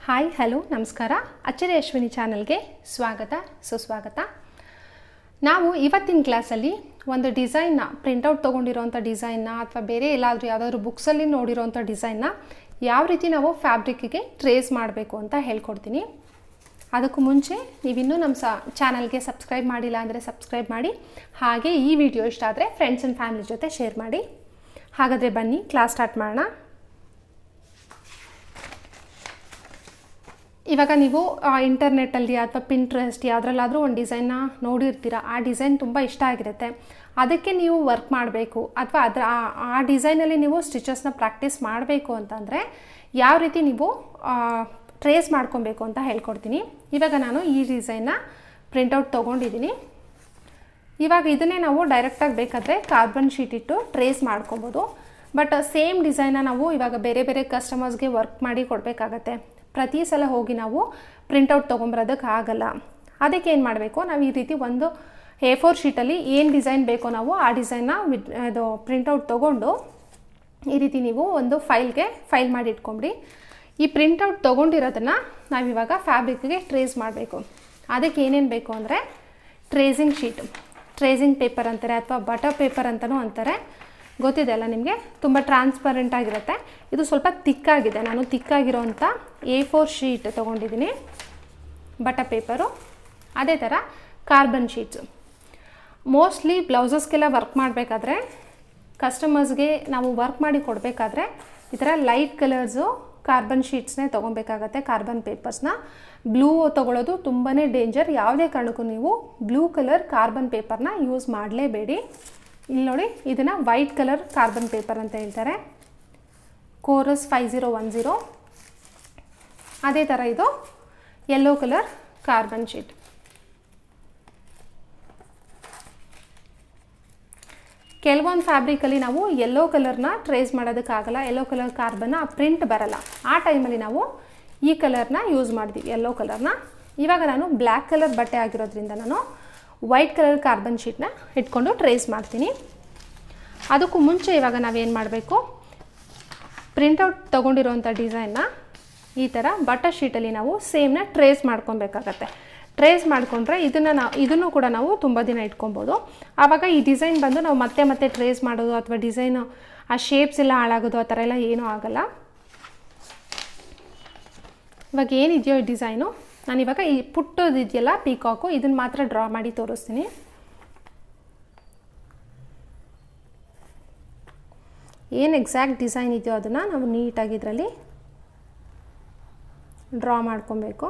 Hi hello ನಮಸ್ಕಾರ ಅಚ್ಚರಿ ಅಶ್ವಿನಿ ಚಾನಲ್ಗೆ ಸ್ವಾಗತ ಸುಸ್ವಾಗತ. ನಾವು ಇವತ್ತಿನ ಕ್ಲಾಸಲ್ಲಿ ಒಂದು ಡಿಸೈನ್ನ ಪ್ರಿಂಟೌಟ್ ತೊಗೊಂಡಿರೋಂಥ ಡಿಸೈನ್ನ ಅಥವಾ ಬೇರೆ ಎಲ್ಲಾದರೂ ಯಾವುದಾದ್ರೂ ಬುಕ್ಸಲ್ಲಿ ನೋಡಿರೋಂಥ ಡಿಸೈನ್ನ ಯಾವ ರೀತಿ ನಾವು ಫ್ಯಾಬ್ರಿಕ್ಕಿಗೆ ಟ್ರೇಸ್ ಮಾಡಬೇಕು ಅಂತ ಹೇಳ್ಕೊಡ್ತೀನಿ. ಅದಕ್ಕೂ ಮುಂಚೆ ನೀವಿನ್ನೂ ನಮ್ಮ ಚಾನಲ್ಗೆ ಸಬ್ಸ್ಕ್ರೈಬ್ ಮಾಡಿಲ್ಲ ಅಂದರೆ ಸಬ್ಸ್ಕ್ರೈಬ್ ಮಾಡಿ, ಹಾಗೆ ಈ ವಿಡಿಯೋ ಇಷ್ಟ ಆದರೆ ಫ್ರೆಂಡ್ಸ್ ಆ್ಯಂಡ್ ಫ್ಯಾಮಿಲಿ ಜೊತೆ ಶೇರ್ ಮಾಡಿ. ಹಾಗಾದರೆ ಬನ್ನಿ ಕ್ಲಾಸ್ ಸ್ಟಾರ್ಟ್ ಮಾಡೋಣ. ಇವಾಗ ನೀವು ಇಂಟರ್ನೆಟ್ಟಲ್ಲಿ ಅಥವಾ ಪಿಂಟ್ರೆಸ್ಟ್ ಯಾವುದ್ರಲ್ಲಾದರೂ ಒಂದು ಡಿಸೈನ್ನ ನೋಡಿರ್ತೀರ, ಆ ಡಿಸೈನ್ ತುಂಬ ಇಷ್ಟ ಆಗಿರುತ್ತೆ, ಅದಕ್ಕೆ ನೀವು ವರ್ಕ್ ಮಾಡಬೇಕು ಅಥವಾ ಆ ಡಿಸೈನಲ್ಲಿ ನೀವು ಸ್ಟಿಚಸ್ನ ಪ್ರಾಕ್ಟೀಸ್ ಮಾಡಬೇಕು ಅಂತಂದರೆ ಯಾವ ರೀತಿ ನೀವು ಟ್ರೇಸ್ ಮಾಡ್ಕೊಬೇಕು ಅಂತ ಹೇಳ್ಕೊಡ್ತೀನಿ. ಇವಾಗ ನಾನು ಈ ಡಿಸೈನ್ನ ಪ್ರಿಂಟೌಟ್ ತೊಗೊಂಡಿದ್ದೀನಿ. ಇವಾಗ ಇದನ್ನೇ ನಾವು ಡೈರೆಕ್ಟಾಗಿ ಬೇಕಾದರೆ ಕಾರ್ಬನ್ ಶೀಟ್ ಇಟ್ಟು ಟ್ರೇಸ್ ಮಾಡ್ಕೊಬೋದು. ಬಟ್ ಸೇಮ್ ಡಿಸೈನ್ನ ನಾವು ಇವಾಗ ಬೇರೆ ಬೇರೆ ಕಸ್ಟಮರ್ಸ್ಗೆ ವರ್ಕ್ ಮಾಡಿ ಕೊಡಬೇಕಾಗತ್ತೆ. ಪ್ರತಿ ಸಲ ಹೋಗಿ ನಾವು ಪ್ರಿಂಟೌಟ್ ತೊಗೊಂಬರೋದಕ್ಕೆ ಆಗಲ್ಲ. ಅದಕ್ಕೆ ಏನು ಮಾಡಬೇಕು, ನಾವು ಈ ರೀತಿ ಒಂದು A4 ಶೀಟಲ್ಲಿ ಏನು ಡಿಸೈನ್ ಬೇಕೋ ನಾವು ಆ ಡಿಸೈನ್ನ ಅದು ಪ್ರಿಂಟೌಟ್ ತೊಗೊಂಡು ಈ ರೀತಿ ನೀವು ಒಂದು ಫೈಲ್ ಮಾಡಿ ಇಟ್ಕೊಂಬಿಡಿ. ಈ ಪ್ರಿಂಟೌಟ್ ತೊಗೊಂಡಿರೋದನ್ನು ನಾವಿವಾಗ ಫ್ಯಾಬ್ರಿಕ್ಗೆ ಟ್ರೇಸ್ ಮಾಡಬೇಕು. ಅದಕ್ಕೆ ಏನೇನು ಬೇಕು ಅಂದರೆ ಟ್ರೇಸಿಂಗ್ ಶೀಟ್, ಟ್ರೇಸಿಂಗ್ ಪೇಪರ್ ಅಂತಾರೆ ಅಥವಾ ಬಟರ್ ಪೇಪರ್ ಅಂತಲೂ ಅಂತಾರೆ, ಗೊತ್ತಿದೆ ಅಲ್ಲ ನಿಮಗೆ. ತುಂಬ ಟ್ರಾನ್ಸ್ಪರೆಂಟ್ ಆಗಿರುತ್ತೆ. ಇದು ಸ್ವಲ್ಪ ತಿಕ್ಕಾಗಿದೆ. ನಾನು ತಿಕ್ಕಾಗಿರೋಂಥ A4 ಶೀಟ್ ತೊಗೊಂಡಿದ್ದೀನಿ, ಬಟರ್ ಪೇಪರು. ಅದೇ ಥರ ಕಾರ್ಬನ್ ಶೀಟ್ಸು. ಮೋಸ್ಟ್ಲಿ ಬ್ಲೌಸಸ್ಗೆಲ್ಲ ವರ್ಕ್ ಮಾಡಬೇಕಾದ್ರೆ ಕಸ್ಟಮರ್ಸ್ಗೆ ನಾವು ವರ್ಕ್ ಮಾಡಿ ಕೊಡಬೇಕಾದ್ರೆ ಈ ಥರ ಲೈಟ್ ಕಲರ್ಸು ಕಾರ್ಬನ್ ಶೀಟ್ಸ್ನೇ ತೊಗೊಬೇಕಾಗತ್ತೆ. ಕಾರ್ಬನ್ ಪೇಪರ್ಸ್ನ ಬ್ಲೂ ತೊಗೊಳ್ಳೋದು ತುಂಬಾ ಡೇಂಜರ್. ಯಾವುದೇ ಕಾರಣಕ್ಕೂ ನೀವು ಬ್ಲೂ ಕಲರ್ ಕಾರ್ಬನ್ ಪೇಪರ್ನ ಯೂಸ್ ಮಾಡಲೇಬೇಡಿ. ಇಲ್ಲಿ ನೋಡಿ, ಇದನ್ನು ವೈಟ್ ಕಲರ್ ಕಾರ್ಬನ್ ಪೇಪರ್ ಅಂತ ಹೇಳ್ತಾರೆ, ಕೋರಸ್ 5010. ಅದೇ ಥರ ಇದು ಯೆಲ್ಲೋ ಕಲರ್ ಕಾರ್ಬನ್ ಶೀಟ್. ಕೆಲವೊಂದು ಫ್ಯಾಬ್ರಿಕಲ್ಲಿ ನಾವು ಯೆಲ್ಲೋ ಕಲರ್ನ ಟ್ರೇಸ್ ಮಾಡೋದಕ್ಕಾಗಲ್ಲ, ಯೆಲ್ಲೋ ಕಲರ್ ಕಾರ್ಬನ್ನ ಪ್ರಿಂಟ್ ಬರಲ್ಲ. ಆ ಟೈಮಲ್ಲಿ ನಾವು ಈ ಕಲರ್ನ ಯೂಸ್ ಮಾಡಿದ್ವಿ, ಯೆಲ್ಲೋ ಕಲರ್ನ. ಇವಾಗ ನಾನು ಬ್ಲ್ಯಾಕ್ ಕಲರ್ ಬಟ್ಟೆ ಆಗಿರೋದ್ರಿಂದ ನಾನು ವೈಟ್ ಕಲರ್ ಕಾರ್ಬನ್ ಶೀಟ್ನ ಇಟ್ಕೊಂಡು ಟ್ರೇಸ್ ಮಾಡ್ತೀನಿ. ಅದಕ್ಕೂ ಮುಂಚೆ ಇವಾಗ ನಾವೇನು ಮಾಡಬೇಕು, ಪ್ರಿಂಟೌಟ್ ತೊಗೊಂಡಿರೋಂಥ ಡಿಸೈನ್ನ ಈ ಥರ ಬಟರ್ ಶೀಟಲ್ಲಿ ನಾವು ಸೇಮ್ನ ಟ್ರೇಸ್ ಮಾಡ್ಕೊಬೇಕಾಗತ್ತೆ. ಟ್ರೇಸ್ ಮಾಡಿಕೊಂಡ್ರೆ ಇದನ್ನು ಕೂಡ ನಾವು ತುಂಬ ದಿನ ಇಟ್ಕೊಬೋದು. ಆವಾಗ ಈ ಡಿಸೈನ್ ಬಂದು ನಾವು ಮತ್ತೆ ಟ್ರೇಸ್ ಮಾಡೋದು ಅಥವಾ ಡಿಸೈನು ಆ ಶೇಪ್ಸ್ ಎಲ್ಲ ಹಾಳಾಗೋದು ಆ ಥರ ಎಲ್ಲ ಏನೂ ಆಗಲ್ಲ. ಇವಾಗ ಏನಿದೆಯೋ ಈ ಡಿಸೈನು, ನಾನಿವಾಗ ಈ ಪುಟ್ಟದಿದೆಯಲ್ಲ ಪೀಕಾಕು, ಇದನ್ನು ಮಾತ್ರ ಡ್ರಾ ಮಾಡಿ ತೋರಿಸ್ತೀನಿ. ಏನು ಎಕ್ಸಾಕ್ಟ್ ಡಿಸೈನ್ ಇದೆಯೋ ಅದನ್ನು ನಾವು ನೀಟಾಗಿ ಇದರಲ್ಲಿ ಡ್ರಾ ಮಾಡ್ಕೊಬೇಕು.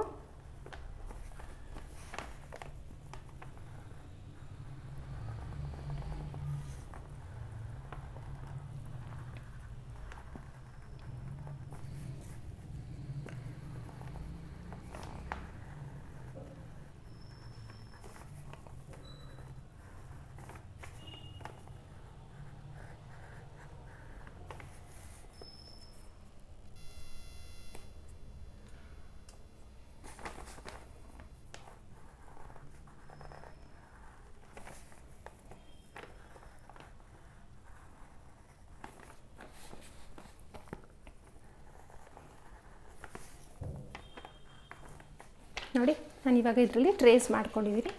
ನೋಡಿ, ನಾನು ಇವಾಗ ಇದರಲ್ಲಿ ಟ್ರೇಸ್ ಮಾಡ್ಕೊಂಡಿದ್ದೀನಿ.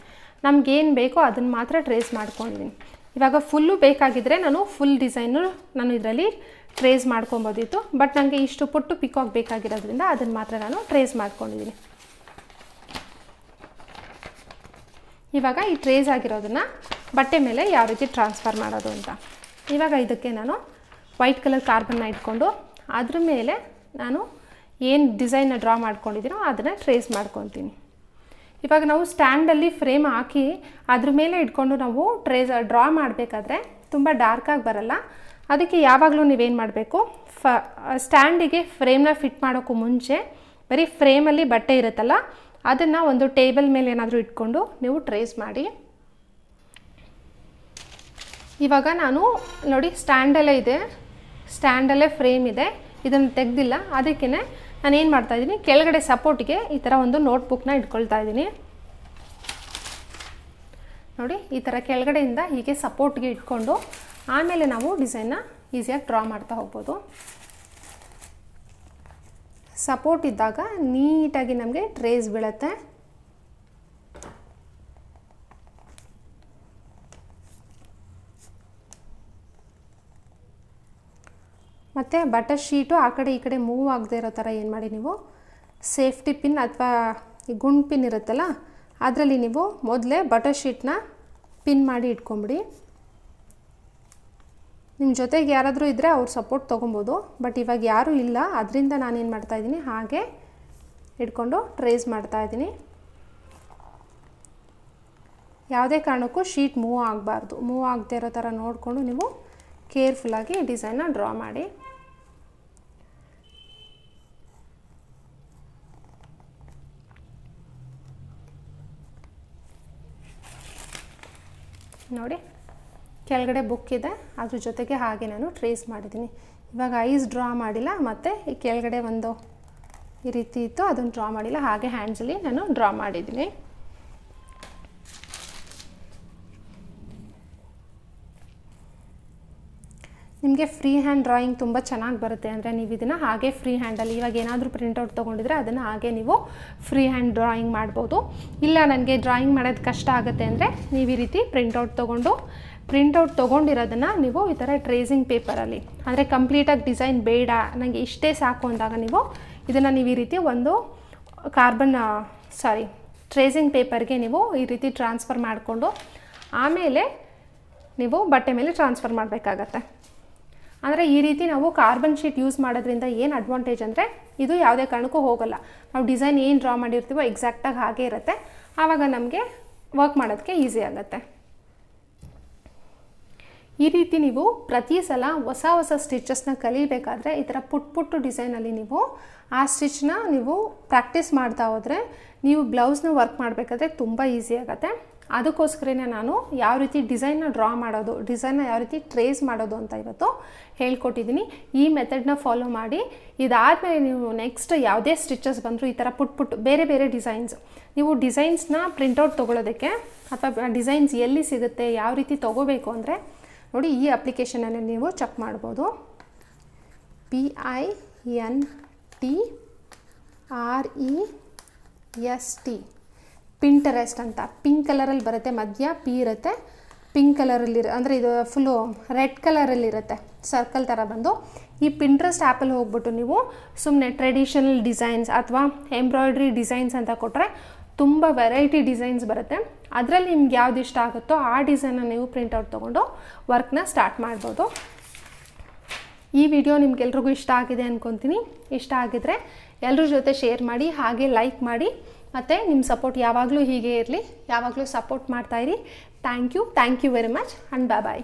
ನಮಗೇನು ಬೇಕೋ ಅದನ್ನು ಮಾತ್ರ ಟ್ರೇಸ್ ಮಾಡ್ಕೊಂಡಿದ್ದೀನಿ. ಇವಾಗ ಫುಲ್ಲು ಬೇಕಾಗಿದ್ದರೆ ನಾನು ಫುಲ್ ಡಿಸೈನು ನಾನು ಇದರಲ್ಲಿ ಟ್ರೇಸ್ ಮಾಡ್ಕೊಬೋದಿತ್ತು. ಬಟ್ ನನಗೆ ಇಷ್ಟು ಪುಟ್ಟು ಪಿಕಾಕ್ ಬೇಕಾಗಿರೋದ್ರಿಂದ ಅದನ್ನು ಮಾತ್ರ ನಾನು ಟ್ರೇಸ್ ಮಾಡ್ಕೊಂಡಿದ್ದೀನಿ. ಇವಾಗ ಈ ಟ್ರೇಸ್ ಆಗಿರೋದನ್ನು ಬಟ್ಟೆ ಮೇಲೆ ಯಾವ ರೀತಿ ಟ್ರಾನ್ಸ್ಫರ್ ಮಾಡೋದು ಅಂತ. ಇವಾಗ ಇದಕ್ಕೆ ನಾನು ವೈಟ್ ಕಲರ್ ಕಾರ್ಬನ್ನ ಇಟ್ಕೊಂಡು ಅದ್ರ ಮೇಲೆ ನಾನು ಏನು ಡಿಸೈನ್ನ ಡ್ರಾ ಮಾಡ್ಕೊಂಡಿದ್ದೀನೋ ಅದನ್ನು ಟ್ರೇಸ್ ಮಾಡ್ಕೊತೀನಿ. ಇವಾಗ ನಾವು ಸ್ಟ್ಯಾಂಡಲ್ಲಿ ಫ್ರೇಮ್ ಹಾಕಿ ಅದ್ರ ಮೇಲೆ ಇಟ್ಕೊಂಡು ನಾವು ಡ್ರಾ ಮಾಡಬೇಕಾದ್ರೆ ತುಂಬ ಡಾರ್ಕಾಗಿ ಬರಲ್ಲ. ಅದಕ್ಕೆ ಯಾವಾಗಲೂ ನೀವೇನು ಮಾಡಬೇಕು, ಸ್ಟ್ಯಾಂಡಿಗೆ ಫ್ರೇಮ್ನ ಫಿಟ್ ಮಾಡೋಕ್ಕೂ ಮುಂಚೆ ಬರೀ ಫ್ರೇಮಲ್ಲಿ ಬಟ್ಟೆ ಇರುತ್ತಲ್ಲ ಅದನ್ನು ಒಂದು ಟೇಬಲ್ ಮೇಲೆ ಏನಾದರೂ ಇಟ್ಕೊಂಡು ನೀವು ಟ್ರೇಸ್ ಮಾಡಿ. ಇವಾಗ ನಾನು ನೋಡಿ ಸ್ಟ್ಯಾಂಡಲ್ಲೇ ಇದೆ, ಸ್ಟ್ಯಾಂಡಲ್ಲೇ ಫ್ರೇಮ್ ಇದೆ, ಇದನ್ನು ತೆಗೆದಿಲ್ಲ. ಅದಕ್ಕೇ ನಾನೇನು ಮಾಡ್ತಾಯಿದ್ದೀನಿ, ಕೆಳಗಡೆ ಸಪೋರ್ಟಿಗೆ ಈ ಥರ ಒಂದು ನೋಟ್ಬುಕ್ನ ಇಟ್ಕೊಳ್ತಾ ಇದ್ದೀನಿ. ನೋಡಿ, ಈ ಥರ ಕೆಳಗಡೆಯಿಂದ ಹೀಗೆ ಸಪೋರ್ಟ್ಗೆ ಇಟ್ಕೊಂಡು ಆಮೇಲೆ ನಾವು ಡಿಸೈನ್ನ ಈಸಿಯಾಗಿ ಡ್ರಾ ಮಾಡ್ತಾ ಹೋಗ್ಬೋದು. ಸಪೋರ್ಟ್ ಇದ್ದಾಗ ನೀಟಾಗಿ ನಮಗೆ ಟ್ರೇಸ್ ಬೀಳುತ್ತೆ. ಮತ್ತು ಬಟರ್ ಶೀಟು ಆ ಕಡೆ ಈ ಕಡೆ ಮೂವ್ ಆಗದೆ ಇರೋ ಥರ ಏನು ಮಾಡಿ ನೀವು ಸೇಫ್ಟಿ ಪಿನ್ ಅಥವಾ ಈ ಗುಂಡು ಪಿನ್ ಇರುತ್ತಲ್ಲ ಅದರಲ್ಲಿ ನೀವು ಮೊದಲೇ ಬಟರ್ ಶೀಟ್ನ ಪಿನ್ ಮಾಡಿ ಇಟ್ಕೊಂಬಿಡಿ. ನಿಮ್ಮ ಜೊತೆಗೆ ಯಾರಾದರೂ ಇದ್ದರೆ ಅವ್ರು ಸಪೋರ್ಟ್ ತೊಗೊಬೋದು, ಬಟ್ ಇವಾಗ ಯಾರೂ ಇಲ್ಲ, ಅದರಿಂದ ನಾನೇನು ಮಾಡ್ತಾಯಿದ್ದೀನಿ ಹಾಗೆ ಇಟ್ಕೊಂಡು ಟ್ರೇಸ್ ಮಾಡ್ತಾಯಿದ್ದೀನಿ. ಯಾವುದೇ ಕಾರಣಕ್ಕೂ ಶೀಟ್ ಮೂವ್ ಆಗಬಾರ್ದು. ಮೂವ್ ಆಗದೆ ಇರೋ ಥರ ನೋಡಿಕೊಂಡು ನೀವು ಕೇರ್ಫುಲ್ಲಾಗಿ ಡಿಸೈನ್ನ ಡ್ರಾ ಮಾಡಿ. ನೋಡಿ ಕೆಳಗಡೆ ಬುಕ್ ಇದೆ, ಅದ್ರ ಜೊತೆಗೆ ಹಾಗೆ ನಾನು ಟ್ರೇಸ್ ಮಾಡಿದ್ದೀನಿ. ಇವಾಗ ಐಸ್ ಡ್ರಾ ಮಾಡಿಲ್ಲ, ಮತ್ತು ಈ ಕೆಳಗಡೆ ಒಂದು ಈ ರೀತಿ ಇತ್ತು ಅದನ್ನು ಡ್ರಾ ಮಾಡಿಲ್ಲ, ಹಾಗೆ ಹ್ಯಾಂಡ್ಸಲ್ಲಿ ನಾನು ಡ್ರಾ ಮಾಡಿದ್ದೀನಿ. ನಿಮಗೆ ಫ್ರೀ ಹ್ಯಾಂಡ್ ಡ್ರಾಯಿಂಗ್ ತುಂಬ ಚೆನ್ನಾಗಿ ಬರುತ್ತೆ ಅಂದರೆ ನೀವು ಇದನ್ನು ಹಾಗೆ ಫ್ರೀ ಹ್ಯಾಂಡಲ್ಲಿ ಇವಾಗ ಏನಾದರೂ ಪ್ರಿಂಟೌಟ್ ತೊಗೊಂಡಿದ್ರೆ ಅದನ್ನು ಹಾಗೆ ನೀವು ಫ್ರೀ ಹ್ಯಾಂಡ್ ಡ್ರಾಯಿಂಗ್ ಮಾಡ್ಬೋದು. ಇಲ್ಲ ನನಗೆ ಡ್ರಾಯಿಂಗ್ ಮಾಡೋದು ಕಷ್ಟ ಆಗುತ್ತೆ ಅಂದರೆ ನೀವು ಈ ರೀತಿ ಪ್ರಿಂಟೌಟ್ ತೊಗೊಂಡಿರೋದನ್ನು ನೀವು ಈ ಥರ ಟ್ರೇಸಿಂಗ್ ಪೇಪರಲ್ಲಿ, ಅಂದರೆ ಕಂಪ್ಲೀಟಾಗಿ ಡಿಸೈನ್ ಬೇಡ ನನಗೆ ಇಷ್ಟೇ ಸಾಕು ಅಂದಾಗ ನೀವು ಇದನ್ನು ನೀವು ಈ ರೀತಿ ಒಂದು ಟ್ರೇಸಿಂಗ್ ಪೇಪರ್ಗೆ ನೀವು ಈ ರೀತಿ ಟ್ರಾನ್ಸ್ಫರ್ ಮಾಡಿಕೊಂಡು ಆಮೇಲೆ ನೀವು ಬಟ್ಟೆ ಮೇಲೆ ಟ್ರಾನ್ಸ್ಫರ್ ಮಾಡಬೇಕಾಗತ್ತೆ. ಅಂದರೆ ಈ ರೀತಿ ನಾವು ಕಾರ್ಬನ್ ಶೀಟ್ ಯೂಸ್ ಮಾಡೋದ್ರಿಂದ ಏನು ಅಡ್ವಾಂಟೇಜ್ ಅಂದರೆ ಇದು ಯಾವುದೇ ಕಾರಣಕ್ಕೂ ಹೋಗಲ್ಲ. ನಾವು ಡಿಸೈನ್ ಏನು ಡ್ರಾ ಮಾಡಿರ್ತೀವೋ ಎಕ್ಸಾಕ್ಟಾಗಿ ಹಾಗೇ ಇರುತ್ತೆ, ಆವಾಗ ನಮಗೆ ವರ್ಕ್ ಮಾಡೋದಕ್ಕೆ ಈಸಿ ಆಗುತ್ತೆ. ಈ ರೀತಿ ನೀವು ಪ್ರತಿ ಸಲ ಹೊಸ ಹೊಸ ಸ್ಟಿಚಸ್ನ ಕಲಿಬೇಕಾದ್ರೆ ಈ ಥರ ಪುಟ್ಟು ಡಿಸೈನಲ್ಲಿ ನೀವು ಆ ಸ್ಟಿಚ್ನ ನೀವು ಪ್ರಾಕ್ಟೀಸ್ ಮಾಡ್ತಾ ಹೋದರೆ ನೀವು ಬ್ಲೌಸ್ನ ವರ್ಕ್ ಮಾಡಬೇಕಾದ್ರೆ ತುಂಬ ಈಸಿ ಆಗುತ್ತೆ. ಅದಕ್ಕೋಸ್ಕರನೇ ನಾನು ಯಾವ ರೀತಿ ಡಿಸೈನ್ನ ಡ್ರಾ ಮಾಡೋದು, ಡಿಸೈನ್ನ ಯಾವ ರೀತಿ ಟ್ರೇಸ್ ಮಾಡೋದು ಅಂತ ಇವತ್ತು ಹೇಳ್ಕೊಟ್ಟಿದ್ದೀನಿ. ಈ ಮೆಥಡ್ನ ಫಾಲೋ ಮಾಡಿ. ಇದಾದಮೇಲೆ ನೀವು ನೆಕ್ಸ್ಟ್ ಯಾವುದೇ ಸ್ಟಿಚಸ್ ಬಂದರೂ ಈ ಥರ ಪುಟ್ಟು ಬೇರೆ ಬೇರೆ ಡಿಸೈನ್ಸ್, ನೀವು ಡಿಸೈನ್ಸ್ನ ಪ್ರಿಂಟೌಟ್ ತೊಗೊಳೋದಕ್ಕೆ ಅಥವಾ ಡಿಸೈನ್ಸ್ ಎಲ್ಲಿ ಸಿಗುತ್ತೆ ಯಾವ ರೀತಿ ತೊಗೋಬೇಕು ಅಂದರೆ ನೋಡಿ ಈ ಅಪ್ಲಿಕೇಶನನ್ನು ನೀವು ಚೆಕ್ ಮಾಡ್ಬೋದು. PINTREST ಪಿಂಟರೆಸ್ಟ್ ಅಂತ ಪಿಂಕ್ ಕಲರಲ್ಲಿ ಬರುತ್ತೆ, ಮಧ್ಯ ಪಿ ಇರುತ್ತೆ, ಪಿಂಕ್ ಕಲರಲ್ಲಿ ಅಂದರೆ ಇದು ಫುಲ್ಲು ರೆಡ್ ಕಲರಲ್ಲಿರುತ್ತೆ, ಸರ್ಕಲ್ ಥರ ಬಂದು. ಈ ಪಿಂಟ್ರೆಸ್ಟ್ ಆ್ಯಪಲ್ಲಿ ಹೋಗ್ಬಿಟ್ಟು ನೀವು ಸುಮ್ಮನೆ ಟ್ರೆಡಿಷನಲ್ ಡಿಸೈನ್ಸ್ ಅಥವಾ ಎಂಬ್ರಾಯ್ಡ್ರಿ ಡಿಸೈನ್ಸ್ ಅಂತ ಕೊಟ್ಟರೆ ತುಂಬ ವೆರೈಟಿ ಡಿಸೈನ್ಸ್ ಬರುತ್ತೆ. ಅದರಲ್ಲಿ ನಿಮ್ಗೆ ಯಾವ್ದು ಇಷ್ಟ ಆಗುತ್ತೋ ಆ ಡಿಸೈನ್ನ ನೀವು ಪ್ರಿಂಟೌಟ್ ತೊಗೊಂಡು ವರ್ಕ್ನ ಸ್ಟಾರ್ಟ್ ಮಾಡ್ಬೋದು. ಈ ವಿಡಿಯೋ ನಿಮ್ಗೆಲ್ರಿಗೂ ಇಷ್ಟ ಆಗಿದೆ ಅಂದ್ಕೊತೀನಿ. ಇಷ್ಟ ಆಗಿದ್ರೆ ಎಲ್ಲರ ಜೊತೆ ಶೇರ್ ಮಾಡಿ, ಹಾಗೆ ಲೈಕ್ ಮಾಡಿ, ಮತ್ತು ನಿಮ್ಮ ಸಪೋರ್ಟ್ ಯಾವಾಗಲೂ ಹೀಗೆ ಇರಲಿ, ಯಾವಾಗಲೂ ಸಪೋರ್ಟ್ ಮಾಡ್ತಾಯಿರಿ. Thank you very much and bye.